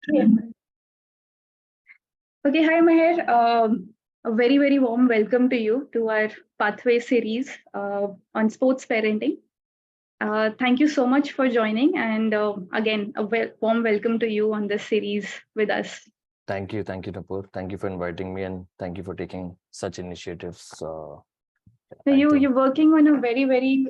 Yeah. Okay, hi Maher. A very, very warm welcome to you to our Pathway series on sports parenting. Thank you so much for joining, and again, a warm welcome to you on this series with us. Thank you, Napur. Thank you for inviting me, and thank you for taking such initiatives. So I think, you're working on a very, very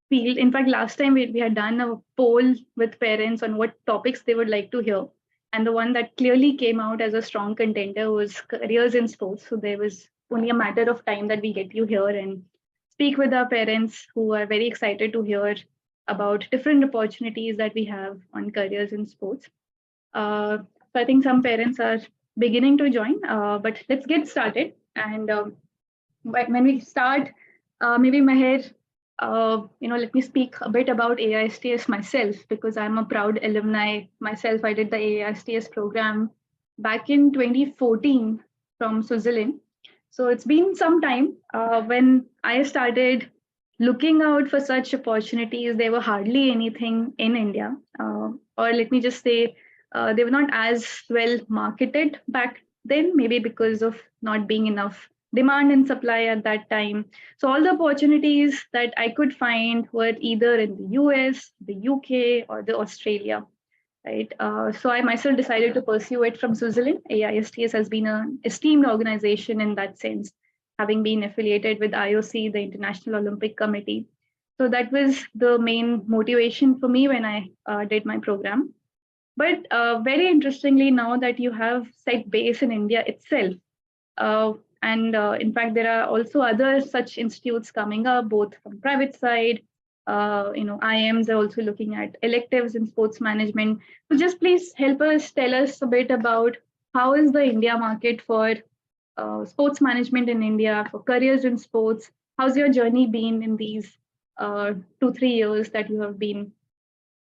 field. In fact, last time we had done a poll with parents on what topics they would like to hear. And the one that clearly came out as a strong contender was careers in sports. So there was only a matter of time that we get you here and speak with our parents who are very excited to hear about different opportunities that we have on careers in sports. So I think some parents are beginning to join, but let's get started. And but when we start, maybe Maher, let me speak a bit about AISTS myself because I'm a proud alumni myself. I did the AISTS program back in 2014 from Switzerland. So it's been some time. When I started looking out for such opportunities, there were hardly anything in India. Or let me just say, they were not as well marketed back then, maybe because of not being enough demand and supply at that time. So all the opportunities that I could find were either in the US, the UK, or the Australia. Right. So I myself decided to pursue it from Switzerland. AISTS has been an esteemed organization in that sense, having been affiliated with IOC, the International Olympic Committee. So that was the main motivation for me when I did my program. But very interestingly, now that you have set base in India itself, uh, and in fact, there are also other such institutes coming up, both from private side. IMs are also looking at electives in sports management. So just please help us tell us a bit about how is the India market for sports management in India, for careers in sports. How's your journey been in these 2-3 years that you have been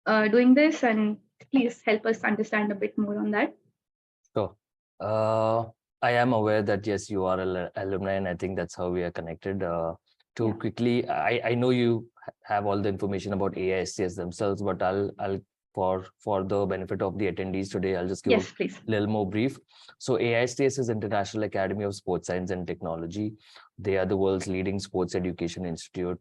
doing this? And please help us understand a bit more on that. so I am aware that yes, you are an alumni, and I think that's how we are connected. To Yeah. quickly, I know you have all the information about AISTS themselves, but I'll for the benefit of the attendees today, I'll just give Yes, a please. little more brief. So AISTS is International Academy of Sports Science and Technology. They are the world's leading sports education institute,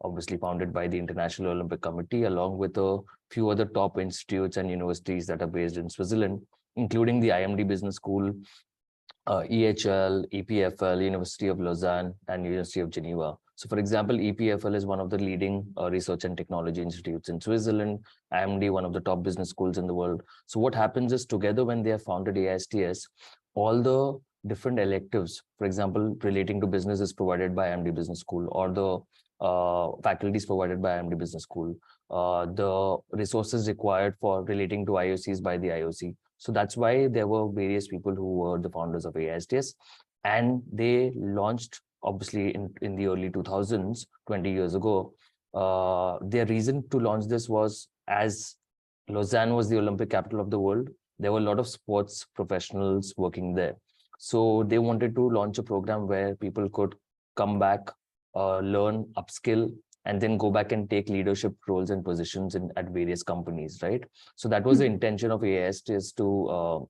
obviously founded by the International Olympic Committee, along with a few other top institutes and universities that are based in Switzerland, including the IMD Business School, EHL, EPFL, University of Lausanne, and University of Geneva. So, for example, EPFL is one of the leading research and technology institutes in Switzerland, IMD, one of the top business schools in the world. So what happens is, together when they have founded AISTS, all the different electives, for example, relating to business is provided by IMD Business School, or the faculties provided by IMD Business School, the resources required for relating to IOCs by the IOC. So that's why there were various people who were the founders of AISTS, and they launched, obviously, in the early 2000s, 20 years ago. Their reason to launch this was, as Lausanne was the Olympic capital of the world, there were a lot of sports professionals working there. So they wanted to launch a program where people could come back, learn, upskill, and then go back and take leadership roles and positions at various companies, right? So that was the intention of AISTS to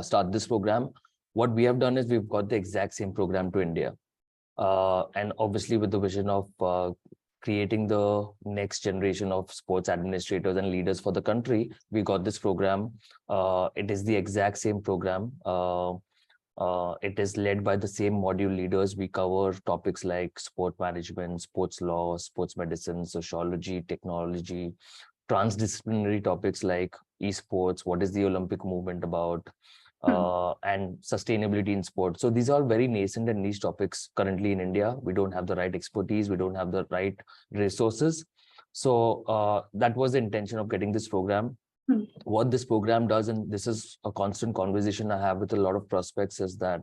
start this program. What we have done is we've got the exact same program to India. And obviously with the vision of creating the next generation of sports administrators and leaders for the country, we got this program. It is the exact same program. It is led by the same module leaders. We cover topics like sport management, sports law, sports medicine, sociology, technology, transdisciplinary topics like esports, what is the Olympic movement about, and sustainability in sport. So these are very nascent and niche topics currently in India. We don't have the right expertise. We don't have the right resources. So that was the intention of getting this program. What this program does, and this is a constant conversation I have with a lot of prospects, is that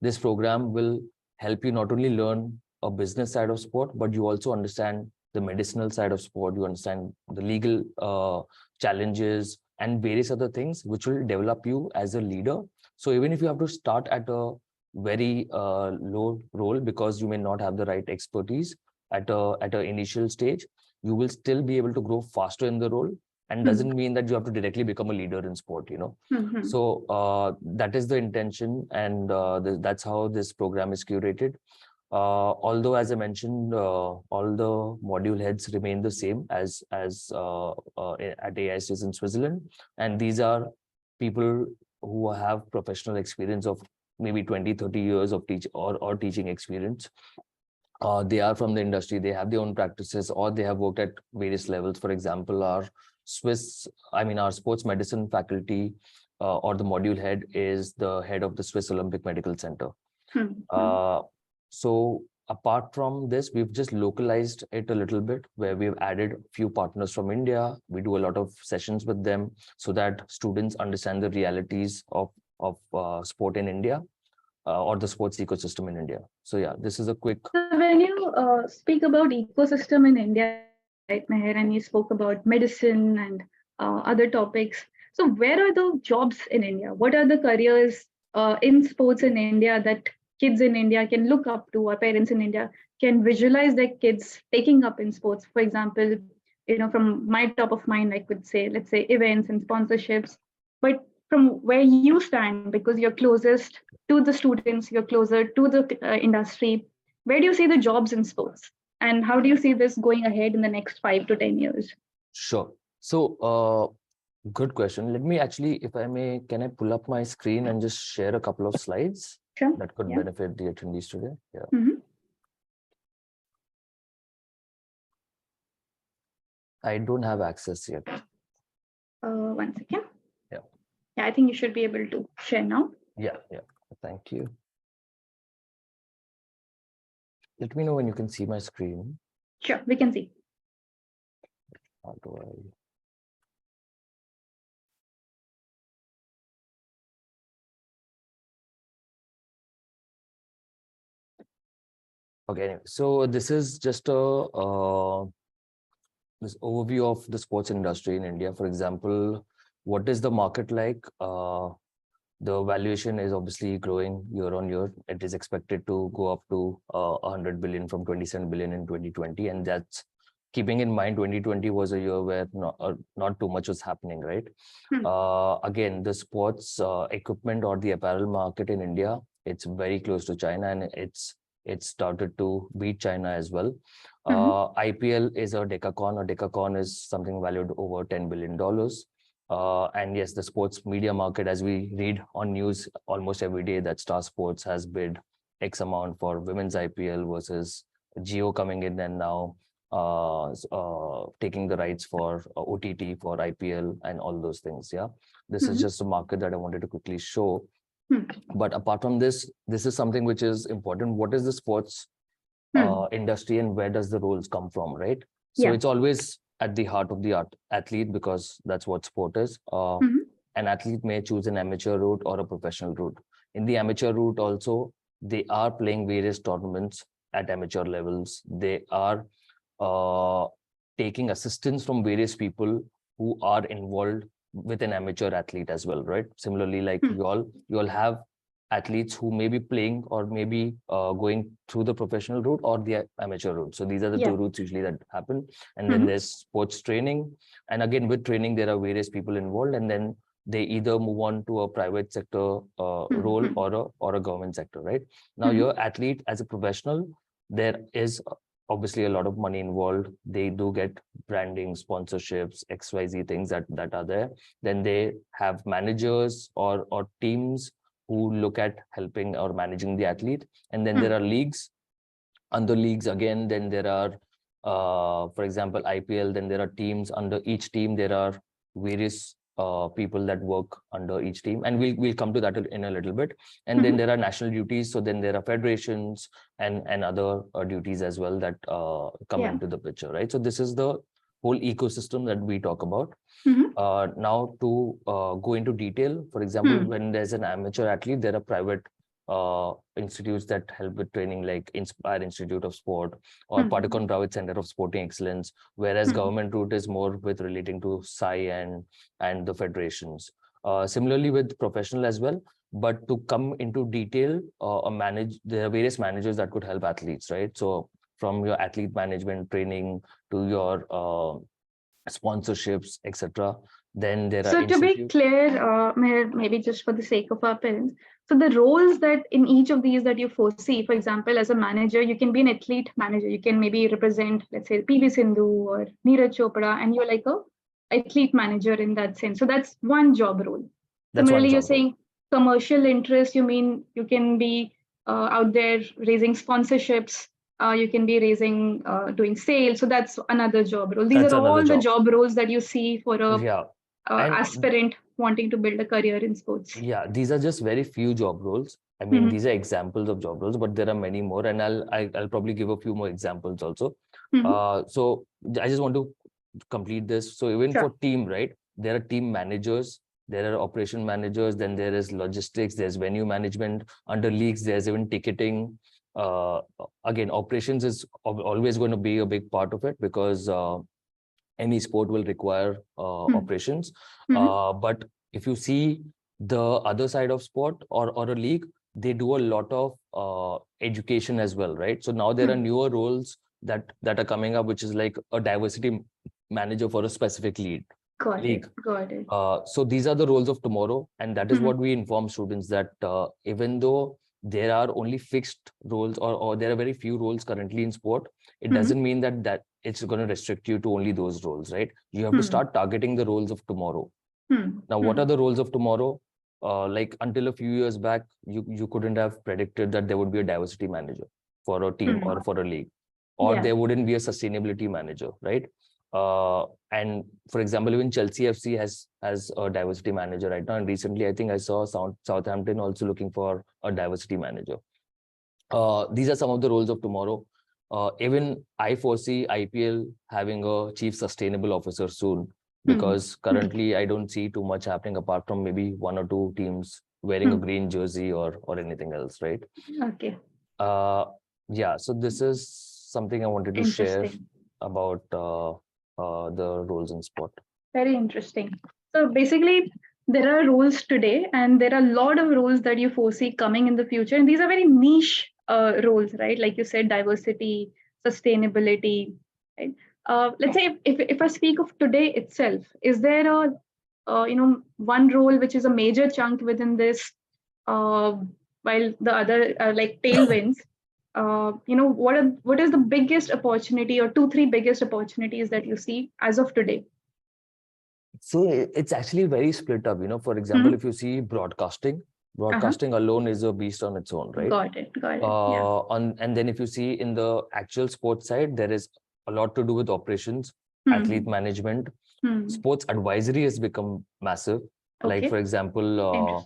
this program will help you not only learn a business side of sport, but you also understand the medicinal side of sport. You understand the legal challenges and various other things, which will develop you as a leader. So even if you have to start at a very low role, because you may not have the right expertise at an initial stage, you will still be able to grow faster in the role, and doesn't mean that you have to directly become a leader in sport, you know. So that is the intention, and that's how this program is curated. Although, as I mentioned, all the module heads remain the same as at AISTS in Switzerland, and these are people who have professional experience of maybe 20-30 years of teaching experience. They are from the industry, they have their own practices, or they have worked at various levels. For example, our sports medicine faculty or the module head is the head of the Swiss Olympic Medical Center. So apart from this, we've just localized it a little bit, where we've added a few partners from India. We do a lot of sessions with them so that students understand the realities of sport in India, or the sports ecosystem in India. So yeah, this is a quick. So when you speak about ecosystem in India, right, Maher, and you spoke about medicine and other topics. So where are the jobs in India? What are the careers in sports in India that kids in India can look up to, or parents in India can visualize their kids taking up in sports? For example, from my top of mind, I could say, let's say events and sponsorships. But from where you stand, because you're closest to the students, you're closer to the industry, where do you see the jobs in sports? And how do you see this going ahead in the next 5 to 10 years? Sure. So good question. Let me actually, if I may, can I pull up my screen and just share a couple of slides? Sure. That could benefit the attendees today. Yeah. I don't have access yet. 1 second. Yeah, I think you should be able to share now. Yeah. Thank you. Let me know when you can see my screen. Sure, we can see. How do I? Okay, anyway, so this is just a this overview of the sports industry in India. For example, what is the market like? The valuation is obviously growing year on year. It is expected to go up to 100 billion from 27 billion in 2020, and that's keeping in mind 2020 was a year where not too much was happening, right? Again, the sports equipment or the apparel market in India, it's very close to China, and it's started to beat China as well. IPL is a decacorn. A decacorn is something valued over $10 billion. And yes, the sports media market, as we read on news almost every day, that Star Sports has bid X amount for women's IPL versus Jio coming in and now taking the rights for OTT for IPL and all those things. Yeah, this is just a market that I wanted to quickly show. But apart from this, this is something which is important. What is the sports industry, and where does the roles come from, right? So it's always at the heart of the athlete, because that's what sport is. An athlete may choose an amateur route or a professional route. In the amateur route also, they are playing various tournaments at amateur levels. They are taking assistance from various people who are involved with an amateur athlete as well, right? Similarly, like you all have athletes who may be playing or maybe going through the professional route or the amateur route. So these are the two routes usually that happen. And then there's sports training. And again, with training, there are various people involved, and then they either move on to a private sector role or a government sector, right? Now, your athlete as a professional, there is obviously a lot of money involved. They do get branding, sponsorships, XYZ things that are there. Then they have managers or teams who look at helping or managing the athlete. And then there are leagues. Under leagues, again, then there are, for example, IPL, then there are teams. Under each team, there are various people that work under each team. And we'll come to that in a little bit. And then there are national duties. So then there are federations and other duties as well that come into the picture, right? So this is the whole ecosystem that we talk about. Now to go into detail, for example, when there's an amateur athlete, there are private institutes that help with training, like Inspire Institute of Sport or Padukon Rawat Center of Sporting Excellence, whereas government route is more with relating to SAI and the federations. Similarly with professional as well, but to come into detail, there are various managers that could help athletes, right? So from your athlete management training to your sponsorships, etc. Then there are So to be institutes. clear, Maher, maybe just for the sake of our parents, so the roles that in each of these that you foresee, for example, as a manager, you can be an athlete manager. You can maybe represent, let's say, PV Sindhu or Neeraj Chopra, and you're like a athlete manager in that sense. So that's one job role. That's one Similarly, you're job role. saying commercial interest, you mean you can be out there raising sponsorships, you can be raising, doing sales. So that's another job role. These That's are another all the job. job roles that you see for a Yeah. And aspirant wanting to build a career in sports. yeah, these are just very few job roles. I mean, these are examples of job roles, but there are many more, and I'll probably give a few more examples also. So I just want to complete this. So even Sure. for team, right? There are team managers, there are operation managers, then there is logistics, there's venue management. Under leagues, there's even ticketing. Again, operations is always going to be a big part of it, because any sport will require operations. But if you see the other side of sport or a league, they do a lot of education as well, right? So now there are newer roles that are coming up, which is like a diversity manager for a specific league. Got it. So these are the roles of tomorrow, and that is what we inform students, that even though there are only fixed roles, or there are very few roles currently in sport, it doesn't mean that it's going to restrict you to only those roles, right? You have to start targeting the roles of tomorrow. Now, what are the roles of tomorrow? Like until a few years back, you couldn't have predicted that there would be a diversity manager for a team or for a league, or there wouldn't be a sustainability manager, right? And for example, even Chelsea FC has a diversity manager right now. And recently, I think I saw Southampton also looking for a diversity manager. These are some of the roles of tomorrow. Even I foresee IPL having a chief sustainable officer soon, because currently I don't see too much happening apart from maybe one or two teams wearing a green jersey or anything else, right? Okay. Yeah, so this is something I wanted to share about the roles in sport. Very interesting. So basically, there are roles today, and there are a lot of roles that you foresee coming in the future. And these are very niche roles, right? Like you said, diversity, sustainability, right? Let's say if I speak of today itself, is there a one role which is a major chunk within this, while the other are like tailwinds? What is the biggest opportunity, or 2-3 biggest opportunities that you see as of today? So it's actually very split up. For example, if you see broadcasting alone is a beast on its own, right? Got it. And then if you see in the actual sports side, there is a lot to do with operations, athlete management. Sports advisory has become massive. Like, for example,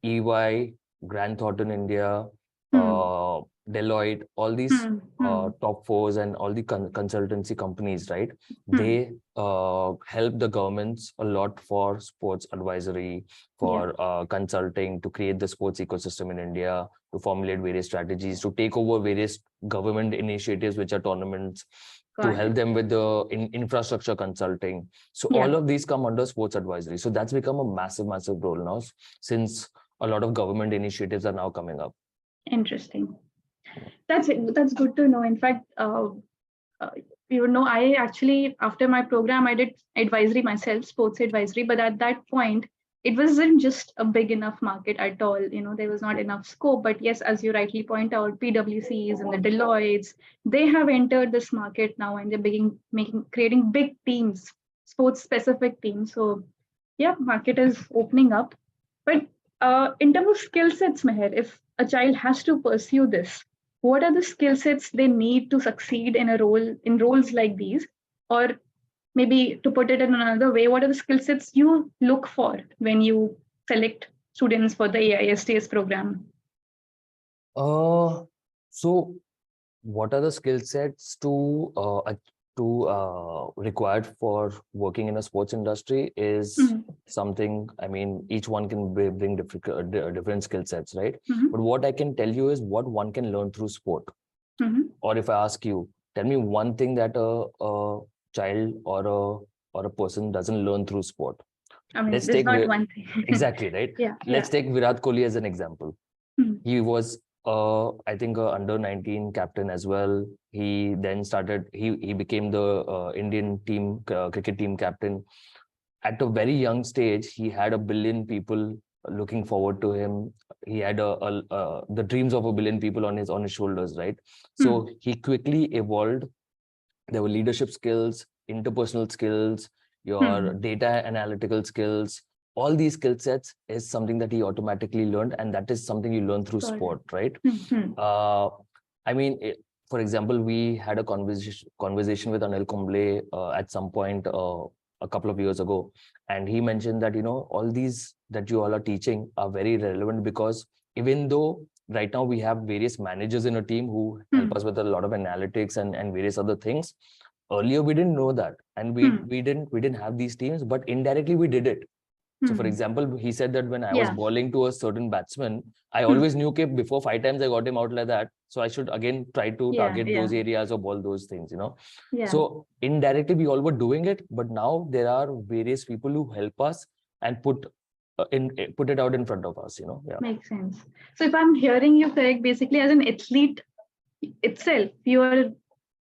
EY, Grant Thornton India, Deloitte, all these top fours and all the consultancy companies, right? They help the governments a lot for sports advisory, for consulting, to create the sports ecosystem in India, to formulate various strategies, to take over various government initiatives, which are tournaments, to help them with the infrastructure consulting. So all of these come under sports advisory. So that's become a massive role now, since a lot of government initiatives are now coming up. Interesting. That's good to know. In fact, I actually, after my program, I did advisory myself, sports advisory. But at that point, it wasn't just a big enough market at all. There was not enough scope. But yes, as you rightly point out, PwCs and the Deloittes, they have entered this market now, and they're creating big teams, sports specific teams. So yeah, market is opening up. But in terms of skill sets, Maher, if a child has to pursue this, what are the skill sets they need to succeed in roles like these? Or maybe to put it in another way, what are the skill sets you look for when you select students for the AISTS program? So what are the skill sets to required for working in a sports industry is something, I mean, each one can bring different skill sets, right? But what I can tell you is what one can learn through sport. Or if I ask you, tell me one thing that a child or a person doesn't learn through sport. I mean, there's not one thing. Exactly, right? Let's take Virat Kohli as an example. He was I think under 19 captain as well. He then started. He became the Indian team cricket team captain. At a very young stage, he had 1 billion people looking forward to him. He had the dreams of 1 billion people on his shoulders, right? So he quickly evolved. There were leadership skills, interpersonal skills, your data analytical skills. All these skill sets is something that he automatically learned, and that is something you learn through Got it. sport, right? I mean, for example, we had a conversation with Anil Kumble at some point a couple of years ago, and he mentioned that all these that you all are teaching are very relevant, because even though right now we have various managers in a team who help us with a lot of analytics and various other things, earlier we didn't know that, and we didn't have these teams, but indirectly we did it. So for example, he said that when I was bowling to a certain batsman, I always knew that before 5 times I got him out like that, so I should again try to target those areas or ball those things, So indirectly we all were doing it, but now there are various people who help us and put it out in front of us, Makes sense. So if I'm hearing you correct, basically as an athlete itself, you are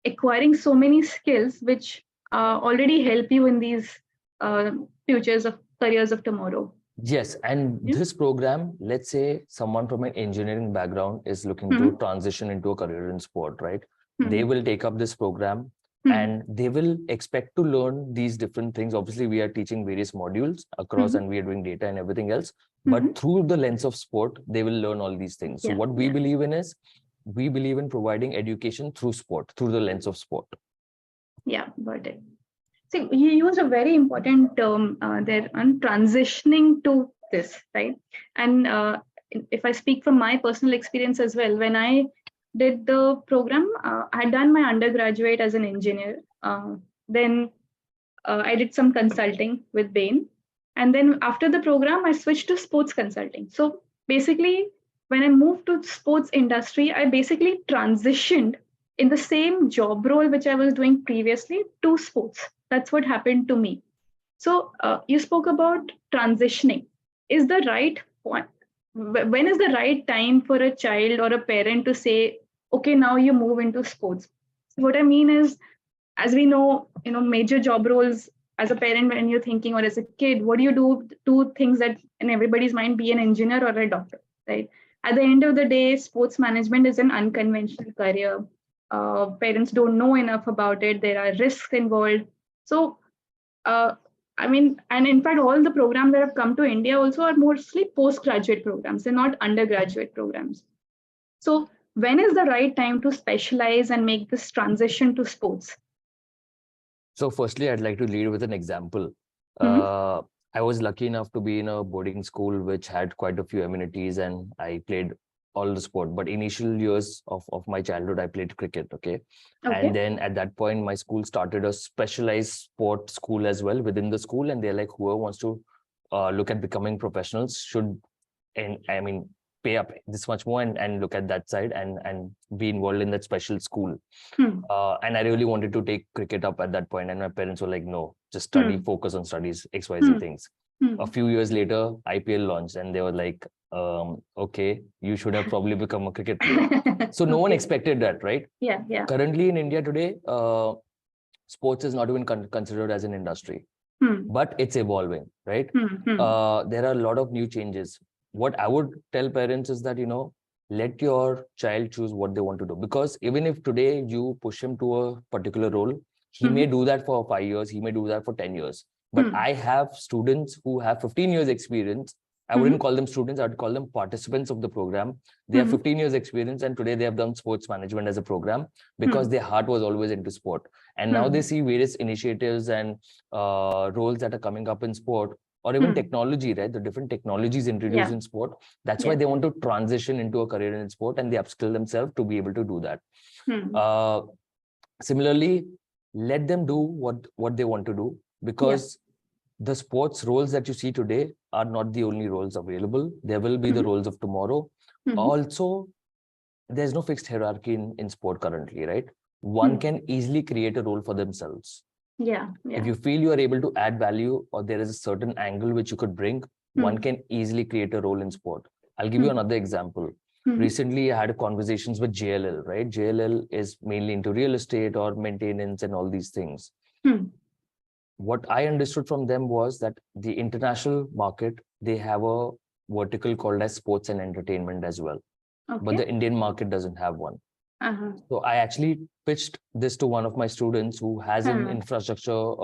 acquiring so many skills which already help you in these futures of careers of tomorrow. Yes, and this program, let's say someone from an engineering background is looking to transition into a career in sport, right? They will take up this program and they will expect to learn these different things. Obviously, we are teaching various modules across and we are doing data and everything else. But through the lens of sport, they will learn all these things. So what we believe in is, we believe in providing education through sport, through the lens of sport. Yeah, got it. See, you used a very important term there on transitioning to this, right? And if I speak from my personal experience as well, when I did the program, I had done my undergraduate as an engineer. Then I did some consulting with Bain. And then after the program, I switched to sports consulting. So basically, when I moved to sports industry, I basically transitioned in the same job role which I was doing previously to sports. That's what happened to me. So you spoke about transitioning. Is the right point? When is the right time for a child or a parent to say, okay, now you move into sports? So what I mean is, as we know, major job roles as a parent, when you're thinking, or as a kid, what do you do? Two things that in everybody's mind: be an engineer or a doctor, right? At the end of the day, sports management is an unconventional career. Parents don't know enough about it. There are risks involved. So, and in fact, all the programs that have come to India also are mostly postgraduate programs. They're not undergraduate programs. So, when is the right time to specialize and make this transition to sports? So firstly, I'd like to lead with an example. I was lucky enough to be in a boarding school which had quite a few amenities, and I played all the sport. But initial years of my childhood, I played cricket, okay? And then at that point, my school started a specialized sport school as well within the school. And they're like, whoever wants to look at becoming professionals should, pay up this much more and look at that side and be involved in that special school. And I really wanted to take cricket up at that point, and my parents were like, no, just study, focus on studies, XYZ things. A few years later, IPL launched, and they were like, okay, you should have probably become a cricket player. So no one expected that, right? Yeah. Currently in India today, sports is not even considered as an industry, but it's evolving, right? There are a lot of new changes. What I would tell parents is that, let your child choose what they want to do. Because even if today you push him to a particular role, he may do that for 5 years, he may do that for 10 years. But I have students who have 15 years experience. I wouldn't call them students, I would call them participants of the program. They have 15 years experience, and today they have done sports management as a program because their heart was always into sport. And now they see various initiatives and roles that are coming up in sport, or even technology, right? The different technologies introduced in sport. That's why they want to transition into a career in sport, and they upskill themselves to be able to do that. Similarly, let them do what they want to do, because the sports roles that you see today are not the only roles available. There will be the roles of tomorrow. Also, there's no fixed hierarchy in sport currently, right? One can easily create a role for themselves. If you feel you are able to add value, or there is a certain angle which you could bring, one can easily create a role in sport. I'll give you another example. Recently, I had conversations with JLL, right? JLL is mainly into real estate or maintenance and all these things. What I understood from them was that the international market, they have a vertical called as sports and entertainment as well. But the Indian market doesn't have one. So I actually pitched this to one of my students who has an infrastructure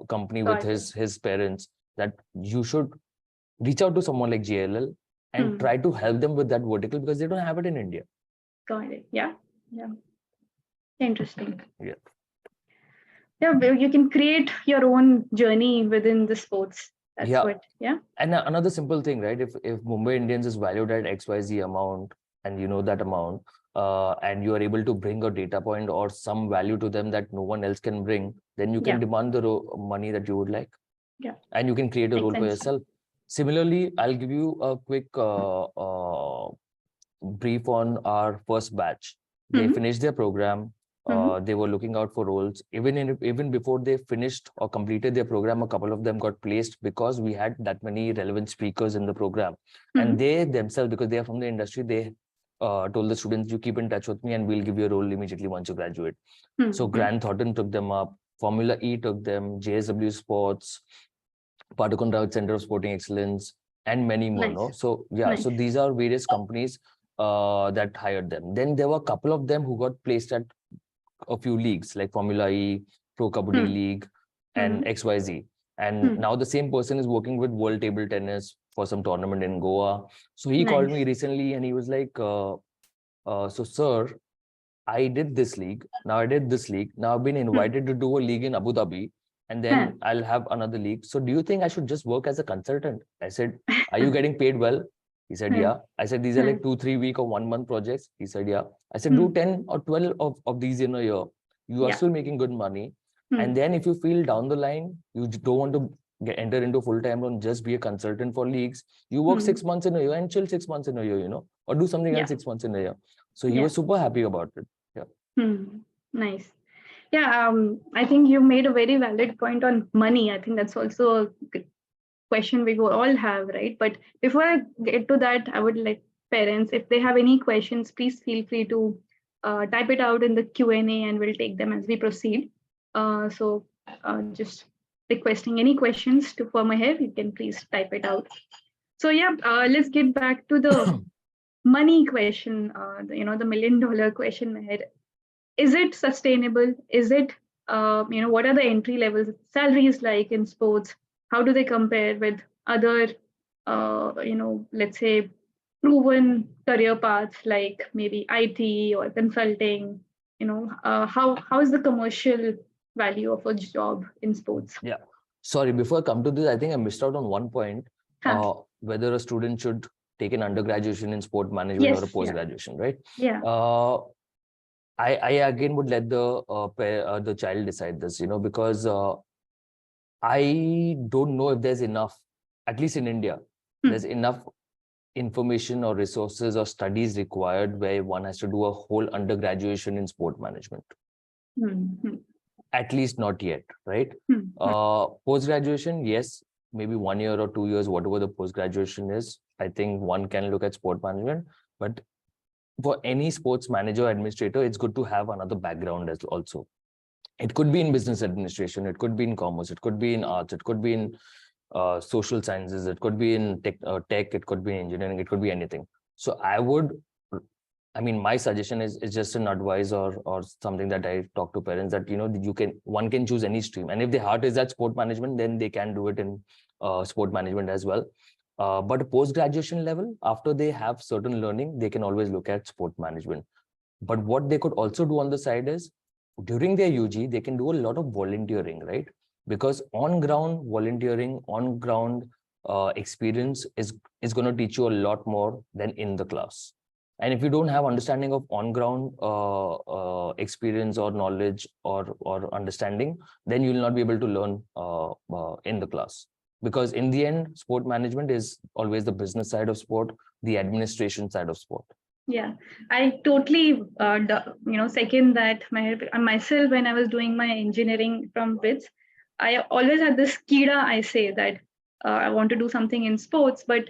company with his parents, that you should reach out to someone like JLL and try to help them with that vertical, because they don't have it in India. Got it. Yeah. Yeah. Interesting. Yeah. Yeah, you can create your own journey within the sports. That's what, yeah. And another simple thing, right? If Mumbai Indians is valued at XYZ amount, and you know that amount, and you are able to bring a data point or some value to them that no one else can bring, then you can demand the money that you would like. Yeah. And you can create a role for yourself. Similarly, I'll give you a quick brief on our first batch. They finished their program. They were looking out for roles. Even before they finished or completed their program, a couple of them got placed because we had that many relevant speakers in the program. And they themselves, because they are from the industry, they told the students, you keep in touch with me and we'll give you a role immediately once you graduate. So Grant Thornton took them up, Formula E took them, JSW Sports, Padukon Route Center of Sporting Excellence, and many more. No? So yeah, so these are various companies that hired them. Then there were a couple of them who got placed at a few leagues like Formula E, Pro Kabaddi League, and XYZ. And now the same person is working with World Table Tennis for some tournament in Goa. So he called me recently and he was like, so sir, I did this league. Now I did this league. Now I've been invited to do a league in Abu Dhabi, and then I'll have another league. So do you think I should just work as a consultant? I said, are you getting paid well? He said, yeah. I said, these are like 2-3 week or 1 month projects. He said, yeah. I said, do 10 or 12 of these in a year. You are still making good money. And then if you feel down the line, you don't want to enter into full-time and just be a consultant for leagues, you work 6 months in a year and chill 6 months in a year, you know, or do something else 6 months in a year. So he was super happy about it. Yeah. Nice. Yeah, I think you made a very valid point on money. I think that's also a good question we all have, right? But before I get to that, I would like parents, if they have any questions, please feel free to type it out in the Q&A and we'll take them as we proceed. So just requesting any questions for Maher, you can please type it out. So yeah, let's get back to the money question, the $1 million question, Maher. Is it sustainable? Is it, what are the entry levels, salaries like in sports? How do they compare with other, let's say, proven career paths like maybe IT or consulting? How is the commercial value of a job in sports? Yeah. Sorry, before I come to this, I think I missed out on one point, whether a student should take an undergraduation in sport management or a post-graduation, right? Yeah. I again would let the child decide this, because I don't know if there's enough, at least in India, there's enough information or resources or studies required where one has to do a whole undergraduation in sport management. At least not yet, right? Post-graduation, yes, maybe 1 year or 2 years, whatever the post-graduation is, I think one can look at sport management. But for any sports manager or administrator, it's good to have another background as also. It could be in business administration, it could be in commerce, it could be in arts, it could be in social sciences, it could be in tech, it could be in engineering, it could be anything. So my suggestion is just an advice or something that I talk to parents that, one can choose any stream. And if the heart is at sport management, then they can do it in sport management as well. But post-graduation level, after they have certain learning, they can always look at sport management. But what they could also do on the side is, during their UG, they can do a lot of volunteering, right? Because on-ground volunteering, on-ground experience is going to teach you a lot more than in the class. And if you don't have understanding of on-ground experience or knowledge or understanding, then you will not be able to learn in the class. Because in the end, sport management is always the business side of sport, the administration side of sport. Yeah, I totally, second that. Myself, when I was doing my engineering from WITS, I always had this kida, I say that I want to do something in sports, but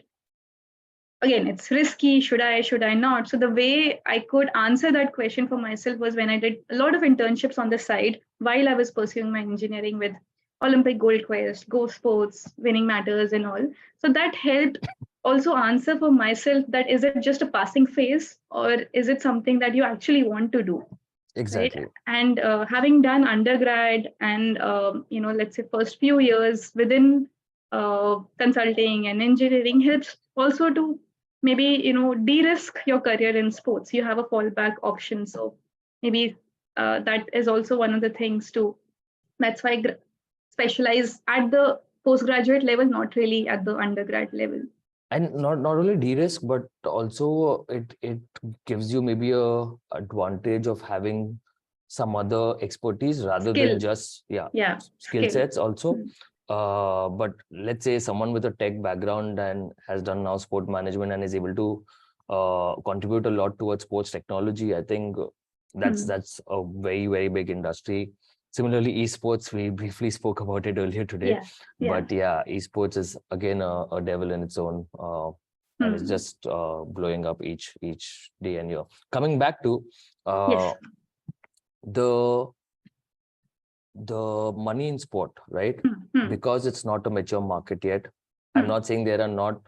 again, it's risky. Should I not? So the way I could answer that question for myself was when I did a lot of internships on the side while I was pursuing my engineering with Olympic Gold Quest, Go Sports, Winning Matters, and all. So that helped also answer for myself that is it just a passing phase or is it something that you actually want to do, right? Exactly. And having done undergrad and let's say first few years within consulting and engineering helps also to maybe de-risk your career in sports. You have a fallback option, so maybe that is also one of the things too. That's why specialize at the postgraduate level, not really at the undergrad level. And not only de-risk, but also it gives you maybe a advantage of having some other expertise rather than Skill. just Yeah, skill skill. sets also. But let's say someone with a tech background and has done now sport management and is able to contribute a lot towards sports technology. I think that's a very, very big industry. Similarly, esports, we briefly spoke about it earlier today. But esports is again a devil in its own, and it's just blowing up each day and year. Coming back to Yes. the money in sport, right? Because it's not a mature market yet. I'm not saying there are not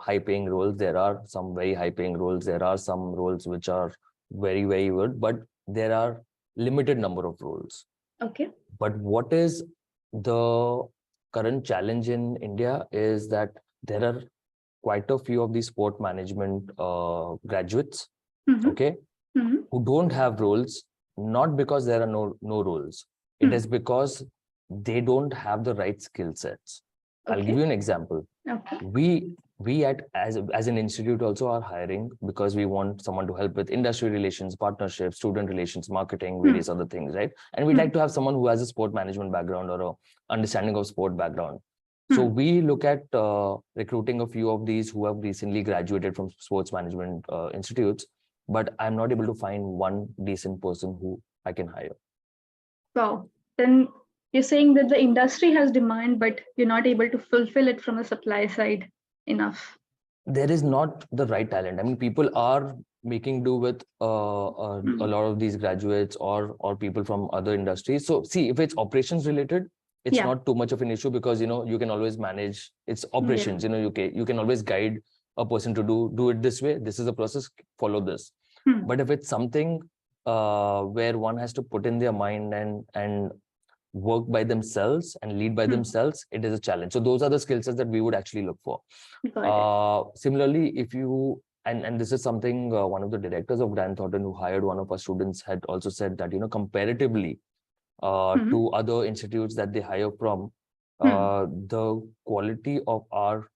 high paying roles. There are some very high paying roles. There are some roles which are very, very good, but there are limited number of roles. Okay. But what is the current challenge in India is that there are quite a few of these sport management graduates, okay, who don't have roles, not because there are no roles. It is because they don't have the right skill sets. I'll give you an example. Okay. We as an institute also are hiring because we want someone to help with industry relations, partnerships, student relations, marketing, various other things, right? And we'd like to have someone who has a sport management background or a understanding of sport background. So we look at recruiting a few of these who have recently graduated from sports management institutes, but I'm not able to find one decent person who I can hire. Wow. Then you're saying that the industry has demand, but you're not able to fulfill it from the supply side enough. There is not the right talent. I mean, people are making do with a lot of these graduates or people from other industries. So see, if it's operations related, it's not too much of an issue because you can always manage. It's operations. You can always guide a person to do it this way. This is the process. Follow this. But if it's something where one has to put in their mind and work by themselves and lead by themselves, it is a challenge. So those are the skill sets that we would actually look for. Similarly, if you and this is something one of the directors of Grant Thornton who hired one of our students had also said that comparatively to other institutes that they hire from, the quality of our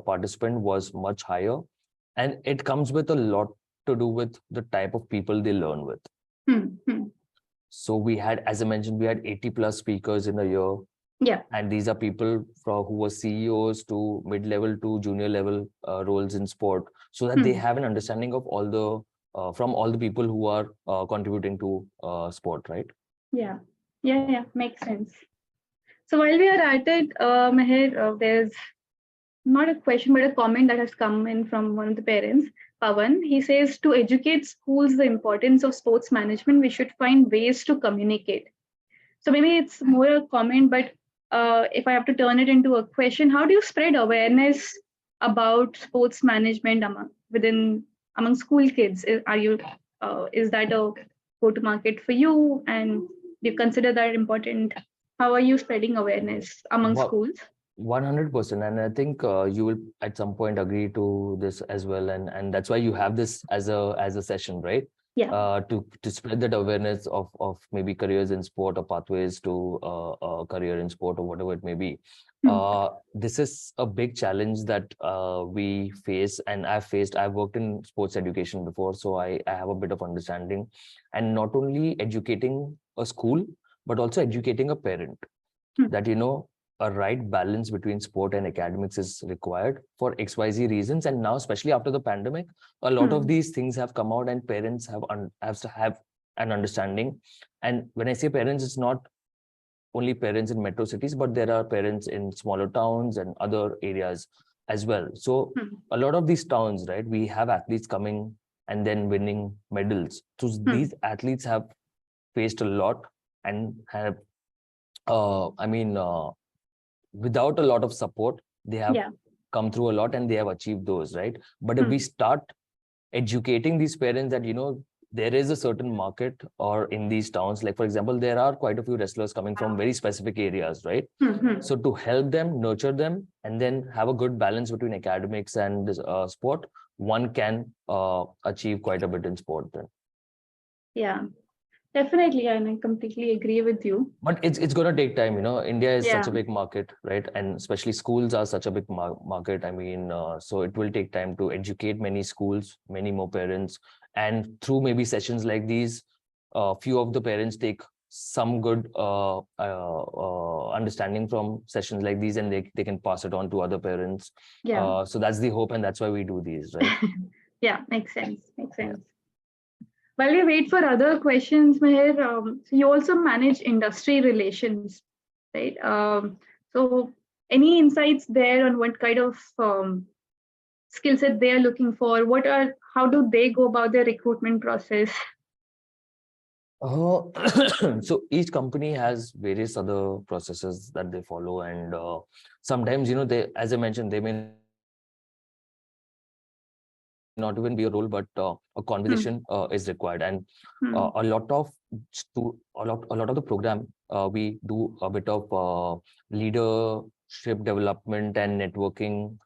participant was much higher, and it comes with a lot to do with the type of people they learn with. So we had, as I mentioned, we had 80 plus speakers in a year. Yeah. And these are people who were CEOs to mid-level to junior level roles in sport, so that they have an understanding of all the from all the people who are contributing to sport, right? Yeah. Makes sense. So while we are at it, Maher, there's not a question, but a comment that has come in from one of the parents, Pawan. He says, to educate schools the importance of sports management, we should find ways to communicate. So maybe it's more a comment, but if I have to turn it into a question, how do you spread awareness about sports management among school kids? Is that a go-to market for you, and do you consider that important? How are you spreading awareness among schools? 100%, and I think you will at some point agree to this as well, and that's why you have this as a session, right? Yeah. To spread that awareness of maybe careers in sport or pathways to a career in sport or whatever it may be. This is a big challenge that we face, and I've worked in sports education before, so I have a bit of understanding, and not only educating a school, but also educating a parent that a right balance between sport and academics is required for XYZ reasons. And now, especially after the pandemic, a lot of these things have come out, and parents have to have an understanding. And when I say parents, it's not only parents in metro cities, but there are parents in smaller towns and other areas. as well. So Hmm. a lot of these towns, right, we have athletes coming and then winning medals. So these athletes have faced a lot and have, without a lot of support, they have Yeah. come through a lot and they have achieved those, right? But if we start educating these parents that, there is a certain market or in these towns, like for example, there are quite a few wrestlers coming from very specific areas, right? So to help them, nurture them, and then have a good balance between academics and sport, one can achieve quite a bit in sport then. Yeah, definitely. And I completely agree with you. But it's going to take time, India is such Yeah. a big market, right? And especially schools are such a big market. I mean, so it will take time to educate many schools, many more parents. And through maybe sessions like these, few of the parents take some good understanding from sessions like these, and they can pass it on to other parents. Yeah. So that's the hope, and that's why we do these, right? Yeah, makes sense. Makes Yeah. sense. While we wait for other questions, Maher, so you also manage industry relations, right? So any insights there on what kind of skill set they are looking for? How do they go about their recruitment process? So each company has various other processes that they follow, and sometimes, they, as I mentioned, they may not even be a role, but a conversation is required. And a lot of the program, we do a bit of leadership development and networking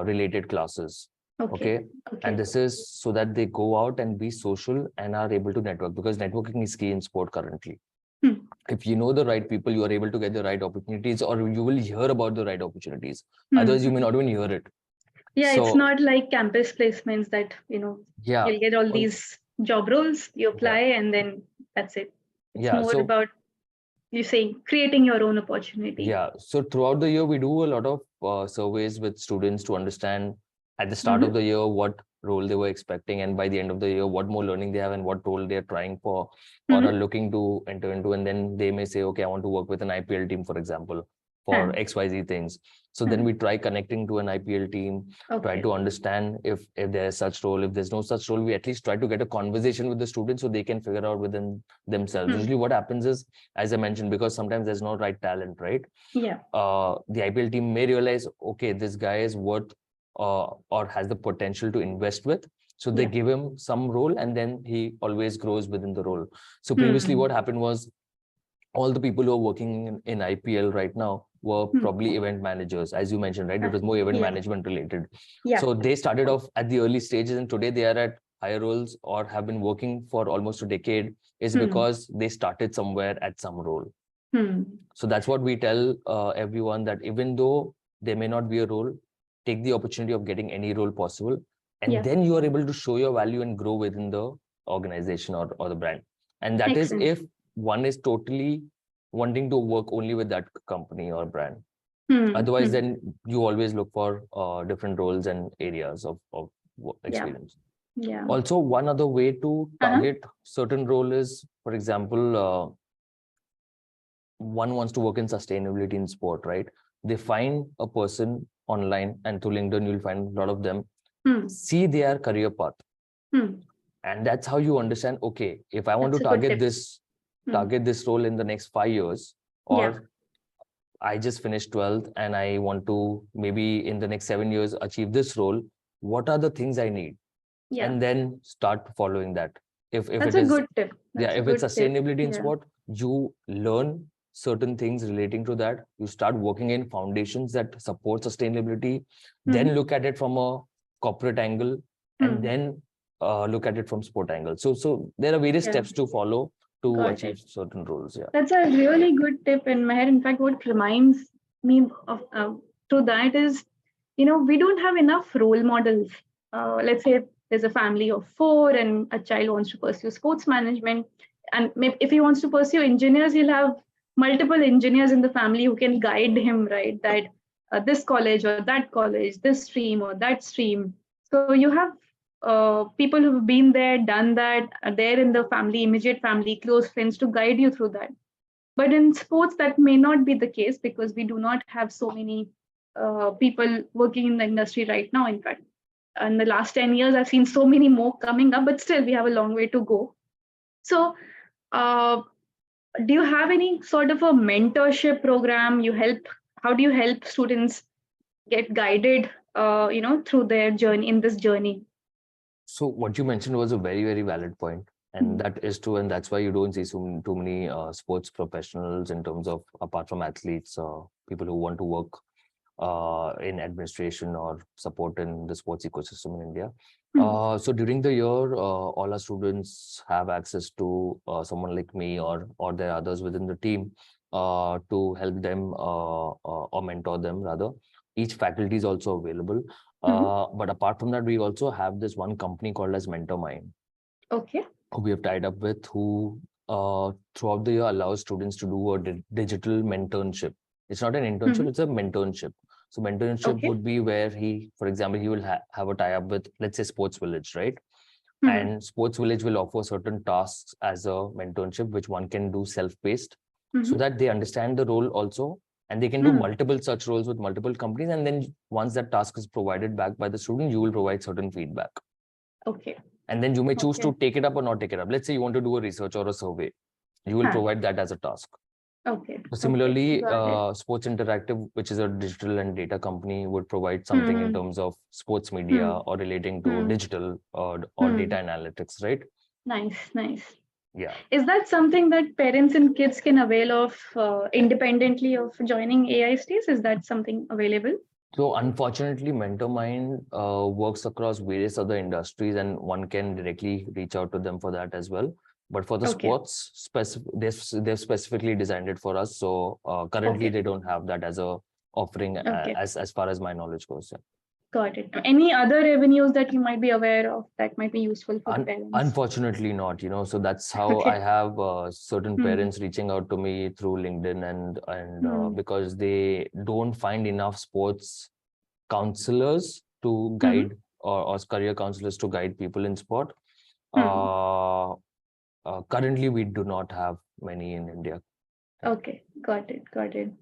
related classes. Okay. And this is so that they go out and be social and are able to network, because networking is key in sport currently. If you know the right people, you are able to get the right opportunities, or you will hear about the right opportunities. Otherwise, you may not even hear it. Yeah, So, it's not like campus placements that, yeah, you'll get all these job roles, you apply, and then that's it. It's more about, you say, creating your own opportunity. Yeah. So throughout the year, we do a lot of surveys with students to understand at the start of the year what role they were expecting, and by the end of the year, what more learning they have and what role they're trying for or are looking to enter into. And then they may say, okay, I want to work with an IPL team, for example, for XYZ things. So then we try connecting to an IPL team, try to understand if there's such role. If there's no such role, we at least try to get a conversation with the students so they can figure out within themselves. Usually what happens is, as I mentioned, because sometimes there's no right talent, right? Yeah. The IPL team may realize, okay, this guy is worth or has the potential to invest with. So they give him some role, and then he always grows within the role. So previously what happened was, all the people who are working in IPL right now were probably event managers, as you mentioned, right? It was more event management related. So they started off at the early stages, and today they are at higher roles or have been working for almost a decade, is because they started somewhere at some role. So that's what we tell everyone, that even though there may not be a role, take the opportunity of getting any role possible. And then you are able to show your value and grow within the organization or the brand. And that is if one is totally wanting to work only with that company or brand. Otherwise, then you always look for different roles and areas of experience. Also, one other way to target certain role is, for example, one wants to work in sustainability in sport, right? They find a person online, and through LinkedIn, you'll find a lot of them, see their career path. And that's how you understand, okay, if I want to target this role in the next 5 years, or I just finished 12th and I want to maybe in the next 7 years achieve this role, what are the things I need? And then start following that. If That's it is, a good tip. if it's sustainability in sport, you learn certain things relating to that. You start working in foundations that support sustainability, then look at it from a corporate angle, and then look at it from sport angle. So there are various steps to follow to achieve certain roles. Yeah, that's a really good tip. And Maher, in fact, what reminds me of to that is, we don't have enough role models. Let's say there's a family of 4 and a child wants to pursue sports management, and if he wants to pursue engineers, he'll have multiple engineers in the family who can guide him, right? That this college or that college, this stream or that stream. So you have people who've been there, done that, are there in the family, immediate family, close friends to guide you through that. But in sports, that may not be the case, because we do not have so many people working in the industry right now. In fact, in the last 10 years, I've seen so many more coming up, but still we have a long way to go. So, uh, do you have any sort of a mentorship program? How do you help students get guided, through their journey in this journey? So what you mentioned was a very, very valid point, and Mm. that is true, and that's why you don't see too many sports professionals in terms of, apart from athletes, people who want to work in administration or support in the sports ecosystem in India. Mm. So during the year, all our students have access to someone like me or there are others within the team to help them or mentor them rather. Each faculty is also available. Mm. But apart from that, we also have this one company called as MentorMind, Okay. who we have tied up with, who throughout the year allows students to do a digital mentorship. It's not an internship, Mm. it's a mentorship. So mentorship Okay. would be where for example, he will have a tie-up with, let's say, Sportz Village, right? Mm. And Sportz Village will offer certain tasks as a mentorship, which one can do self-paced, so Mm. that they understand the role also, and they can do Mm. multiple such roles with multiple companies. And then once that task is provided back by the student, you will provide certain feedback. Okay. And then you may choose Okay. to take it up or not take it up. Let's say you want to do a research or a survey. You will Huh. provide that as a task. Okay. So similarly, Got it. Sports Interactive, which is a digital and data company, would provide something in Mm. terms of sports media Mm. or relating to Mm. digital or data Mm. analytics, right? Nice. Nice. Yeah. Is that something that parents and kids can avail of independently of joining AISTS? Is that something available? So unfortunately, MentorMind works across various other industries, and one can directly reach out to them for that as well. But for the Okay. sports, they've specifically designed it for us. So currently, Okay. they don't have that as a offering, Okay. as far as my knowledge goes. Yeah. Got it. Any other revenues that you might be aware of that might be useful for the parents? Unfortunately not, so that's how I Okay. have certain Hmm. parents reaching out to me through LinkedIn, and because they don't find enough sports counselors to guide, or career counselors to guide people in sport. Currently we do not have many in India. Okay, got it, got it.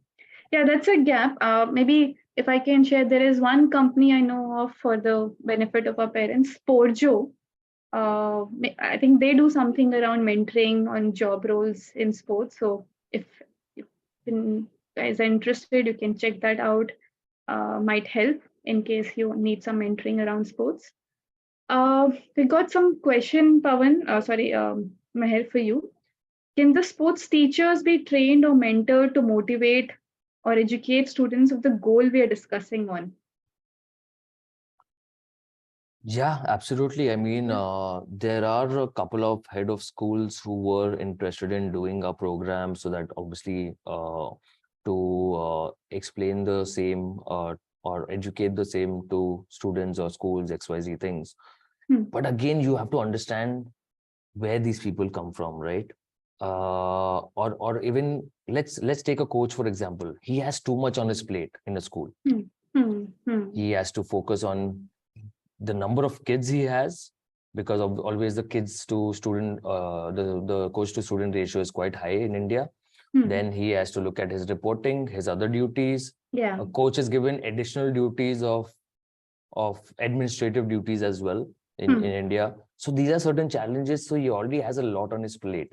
Yeah, that's a gap. Maybe if I can share, there is one company I know of for the benefit of our parents, Sportz. I think they do something around mentoring on job roles in sports. So if you guys are interested, you can check that out. Might help in case you need some mentoring around sports. We got some question, Pawan. Maher, for you. Can the sports teachers be trained or mentored to motivate or educate students of the goal we are discussing on? Yeah, absolutely. I mean, Yeah. there are a couple of head of schools who were interested in doing a program, so that obviously to explain the same or educate the same to students or schools, XYZ things. But again, you have to understand where these people come from, right? Or even let's take a coach, for example. He has too much on his plate in a school. He has to focus on the number of kids he has, because of always the kids to student, the coach to student ratio is quite high in India. Then he has to look at his reporting, his other duties. Yeah. A coach is given additional duties of administrative duties as well in India. So these are certain challenges. So he already has a lot on his plate.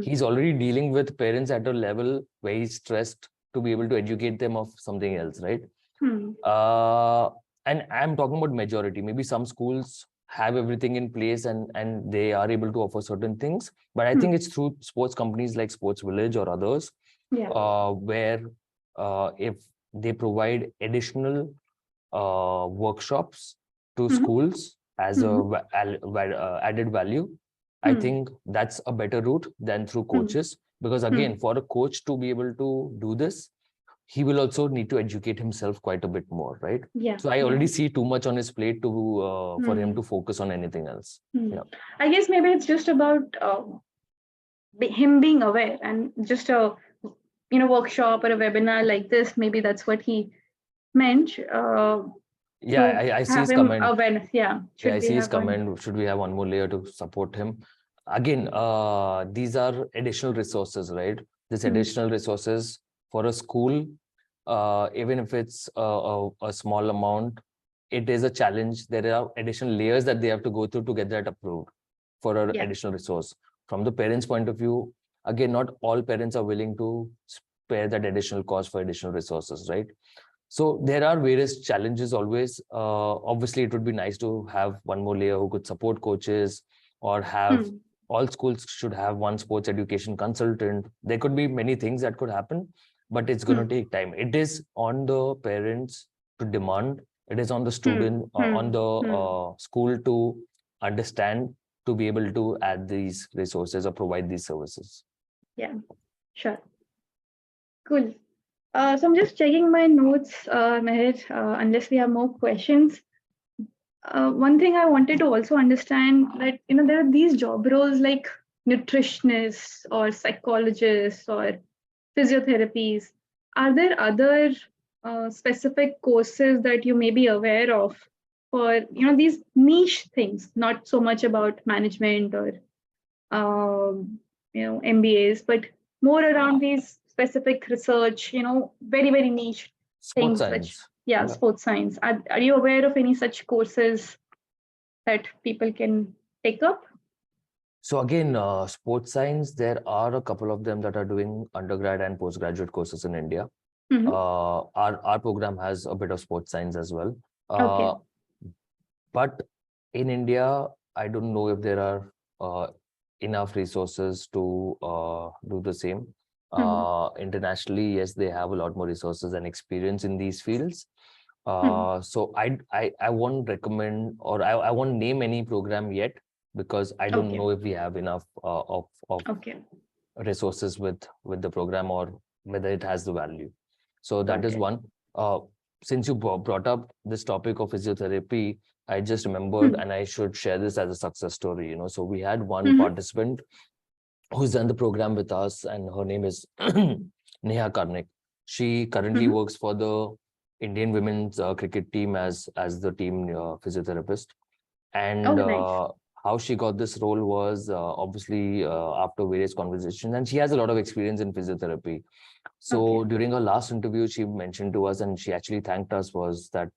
He's already dealing with parents at a level where he's stressed to be able to educate them of something else, right? And I'm talking about majority. Maybe some schools have everything in place and they are able to offer certain things. But I think it's through sports companies like Sportz Village or others, where if they provide additional workshops to schools as a added value, I think that's a better route than through coaches. Because again, for a coach to be able to do this, he will also need to educate himself quite a bit more, right? Yeah. So I already see too much on his plate to for him to focus on anything else. Yeah. I guess maybe it's just about him being aware, and just a workshop or a webinar like this. Maybe that's what he meant. Yeah, I see have his him comment. awareness. Yeah. I see his comment. Should we have one more layer to support him? Again, these are additional resources, right? This additional resources for a school even if it's a small amount, it is a challenge. There are additional layers that they have to go through to get that approved for an additional resource. From the parents' point of view, again, not all parents are willing to spare that additional cost for additional resources, right? So there are various challenges always. Obviously, it would be nice to have one more layer who could support coaches, or have all schools should have one sports education consultant. There could be many things that could happen, but it's going to take time. It is on the parents to demand. It is on the student, on the school to understand, to be able to add these resources or provide these services. Yeah, sure. Cool. So I'm just checking my notes, Maher, unless we have more questions. One thing I wanted to also understand that, there are these job roles like nutritionists or psychologists or physiotherapies. Are there other specific courses that you may be aware of for, these niche things, not so much about management or, MBAs, but more around these specific research, very, very niche Sports things, which, science. sports science. Are you aware of any such courses that people can take up? So again, sports science, there are a couple of them that are doing undergrad and postgraduate courses in India. Our program has a bit of sports science as well. But in India, I don't know if there are enough resources to do the same. Internationally, yes, they have a lot more resources and experience in these fields. So I won't recommend, or I won't name any program yet, because I don't know if we have enough of resources with the program, or whether it has the value. So that is one. Since you brought up this topic of physiotherapy, I just remembered, and I should share this as a success story. So we had one participant who's done the program with us, and her name is Neha Karnik. She currently works for the Indian women's cricket team as the team physiotherapist. And how she got this role was obviously after various conversations, and she has a lot of experience in physiotherapy. So during her last interview, she mentioned to us, and she actually thanked us, was that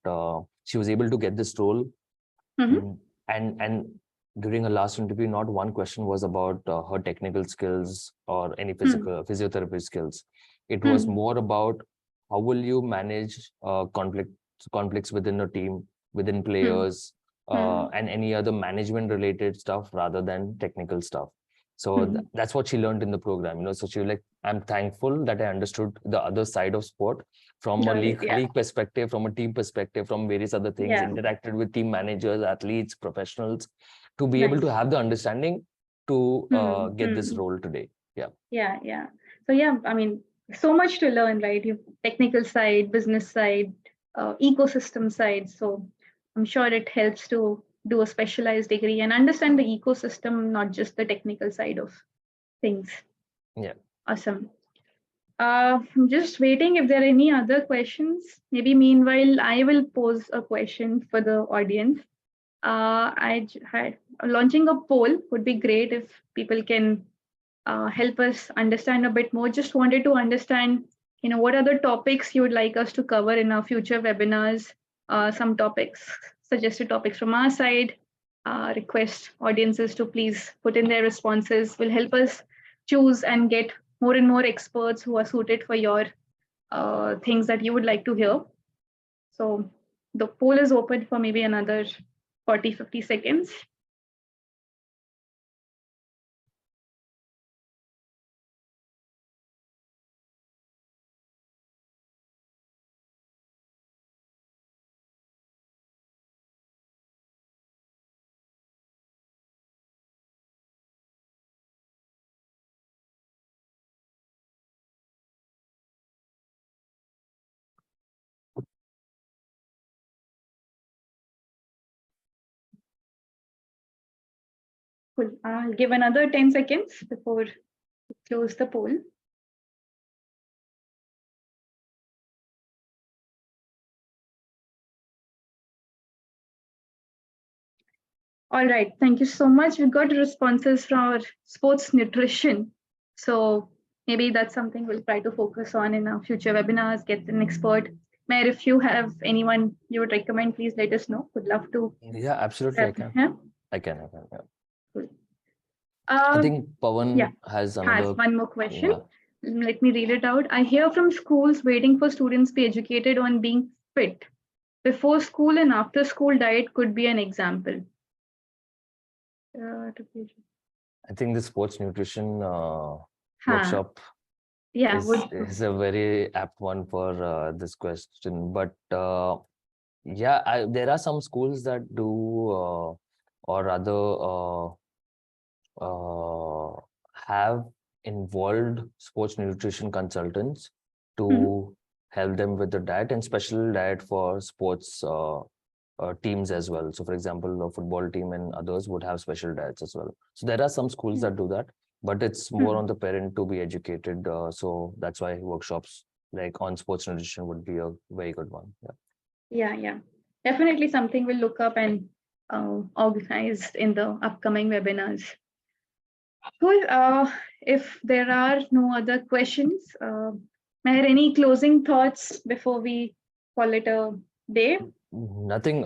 she was able to get this role. And during her last interview, not one question was about her technical skills or any physiotherapy skills. It was more about how will you manage conflicts within a team, within players, and any other management related stuff rather than technical stuff. So that's what she learned in the program. So she was like, I'm thankful that I understood the other side of sport from a league perspective, from a team perspective, from various other things, interacted with team managers, athletes, professionals, to be able to have the understanding to get this role today. So I mean, so much to learn, right? You technical side, business side, ecosystem side. So I'm sure it helps to do a specialized degree and understand the ecosystem, not just the technical side of things. Awesome. I'm just waiting if there are any other questions. Maybe meanwhile, I will pose a question for the audience. Launching a poll would be great if people can help us understand a bit more. Just wanted to understand, what are the topics you would like us to cover in our future webinars? Some topics, suggested topics from our side. Request audiences to please put in their responses. Will help us choose and get more and more experts who are suited for your things that you would like to hear. So the poll is open for maybe another 40-50 seconds. Cool. I'll give another 10 seconds before we close the poll. All right, thank you so much. We got responses from our sports nutrition. So maybe that's something we'll try to focus on in our future webinars, get an expert. Maher, if you have anyone you would recommend, please let us know. Would love to. Yeah, absolutely. I can. Yeah. I can. Yeah. Cool. I think Pawan has another. One more question. Yeah. Let me read it out. I hear from schools waiting for students to be educated on being fit. Before school and after school diet could be an example. I think the sports nutrition workshop is a very apt one for this question. But yeah, there are some schools that do or rather have involved sports nutrition consultants to help them with the diet and special diet for sports teams as well. So for example, a football team and others would have special diets as well. So there are some schools that do that, but it's more on the parent to be educated. So that's why workshops like on sports nutrition would be a very good one. Yeah. Definitely something we'll look up and organize in the upcoming webinars. Cool. If there are no other questions, Maher, any closing thoughts before we call it a day? Nothing.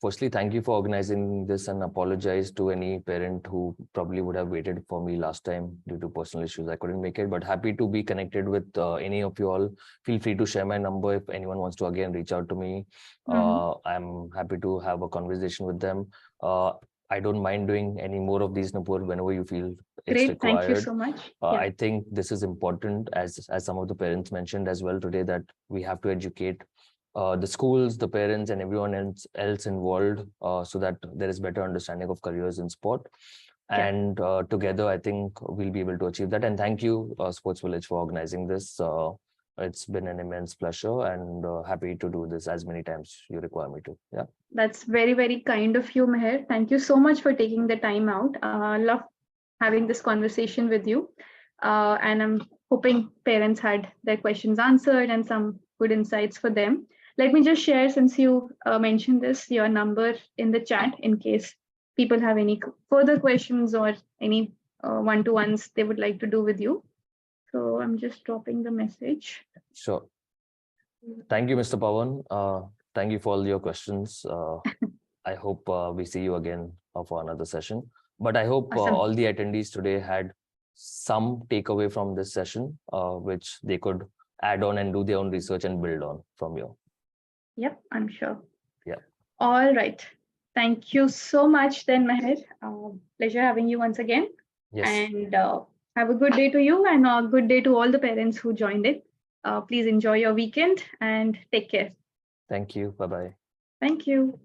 Firstly, thank you for organizing this and apologize to any parent who probably would have waited for me last time due to personal issues. I couldn't make it, but happy to be connected with any of you all. Feel free to share my number if anyone wants to again reach out to me. I'm happy to have a conversation with them. I don't mind doing any more of these, Nupur, whenever you feel it's required. Thank you so much. I think this is important, as some of the parents mentioned as well today, that we have to educate the schools, the parents, and everyone else involved, so that there is better understanding of careers in sport. And together, I think we'll be able to achieve that. And thank you, Sportz Village, for organizing this. It's been an immense pleasure, and happy to do this as many times you require me to. Yeah. That's very, very kind of you, Maher. Thank you so much for taking the time out. Love having this conversation with you. And I'm hoping parents had their questions answered and some good insights for them. Let me just share, since you mentioned this, your number in the chat in case people have any further questions or any one-to-ones they would like to do with you. So I'm just dropping the message. Sure. Thank you, Mr. Pawan. Thank you for all your questions. I hope we see you again for another session. But I hope all the attendees today had some takeaway from this session, which they could add on and do their own research and build on from you. Yep, I'm sure. Yeah. All right. Thank you so much then, Maher. Pleasure having you once again. Yes. And have a good day to you and a good day to all the parents who joined it. Please enjoy your weekend and take care. Thank you. Bye-bye. Thank you.